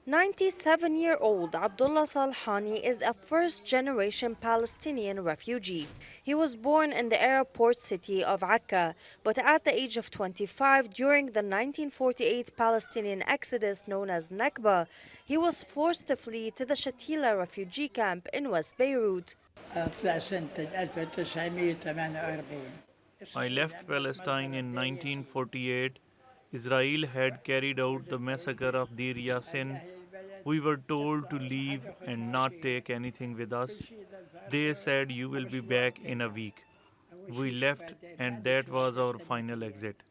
97-year-old Abdullah Salhani is a first-generation Palestinian refugee. He was born in the Arab port city of Akka, but at the age of 25, during the 1948 Palestinian exodus known as Nakba, he was forced to flee to the Shatila refugee camp in West Beirut. طلع سنة 1948. I left Palestine in 1948. Israel had carried out the massacre of Deir Yassin. We were told to leave and not take anything with us. They said you will be back in a week. We left and that was our final exit.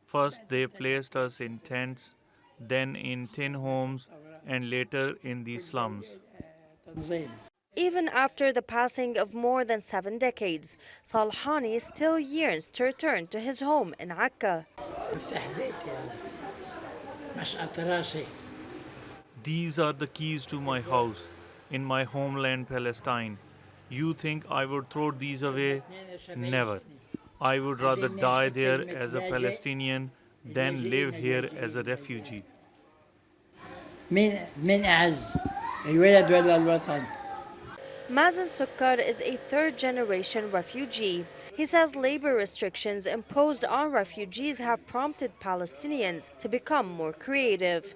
First they placed us in tents, then in tin homes and later in the slums. Even after the passing of more than 7 decades, Salhani still yearns to return to his home in Akka. These are the keys to my house in my homeland Palestine. You think I would throw these away? Never. I would rather die there as a Palestinian than live here as a refugee. من أعز الولد ولا الوطن؟ Mazen Sukkar is a third-generation refugee. He says labor restrictions imposed on refugees have prompted Palestinians to become more creative.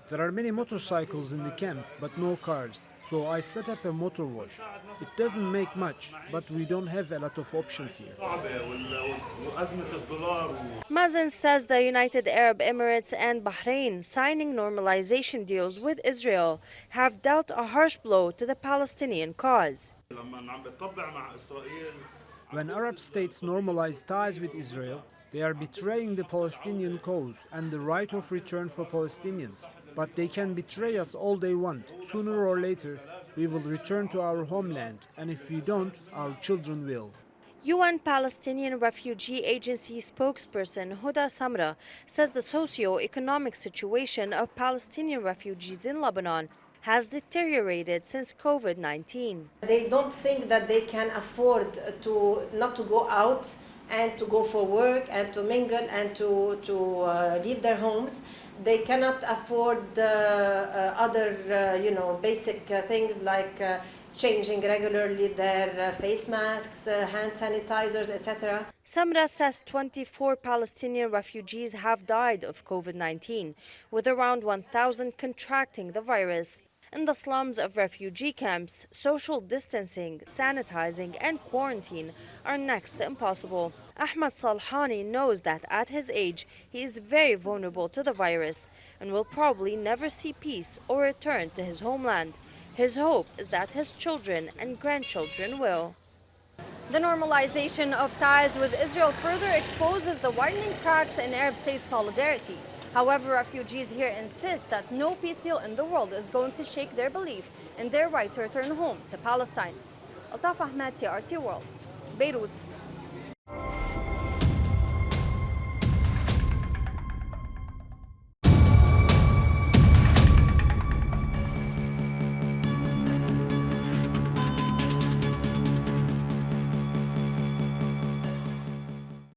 There are many motorcycles in the camp, but no cars. So I set up a motor wash. It doesn't make much, but we don't have a lot of options here. Mazen says the United Arab Emirates and Bahrain signing normalization deals with Israel have dealt a harsh blow to the Palestinian cause. When Arab states normalize ties with Israel, they are betraying the Palestinian cause and the right of return for Palestinians. But they can betray us all they want. Sooner or later, we will return to our homeland, and if we don't, our children will. UN Palestinian Refugee Agency spokesperson Huda Samra says the socio-economic situation of Palestinian refugees in Lebanon has deteriorated since COVID-19. They don't think that they can afford to not to go out and to go for work and to mingle and to leave their homes. They cannot afford other basic things like changing regularly their face masks, hand sanitizers, etc. Samra says 24 Palestinian refugees have died of COVID-19, with around 1,000 contracting the virus. In the slums of refugee camps, social distancing, sanitizing, and quarantine are next to impossible. Ahmad Salhani knows that at his age, he is very vulnerable to the virus and will probably never see peace or return to his homeland. His hope is that his children and grandchildren will. The normalization of ties with Israel further exposes the widening cracks in Arab states' solidarity. However, refugees here insist that no peace deal in the world is going to shake their belief in their right to return home to Palestine. Altaf Ahmad, TRT World, Beirut.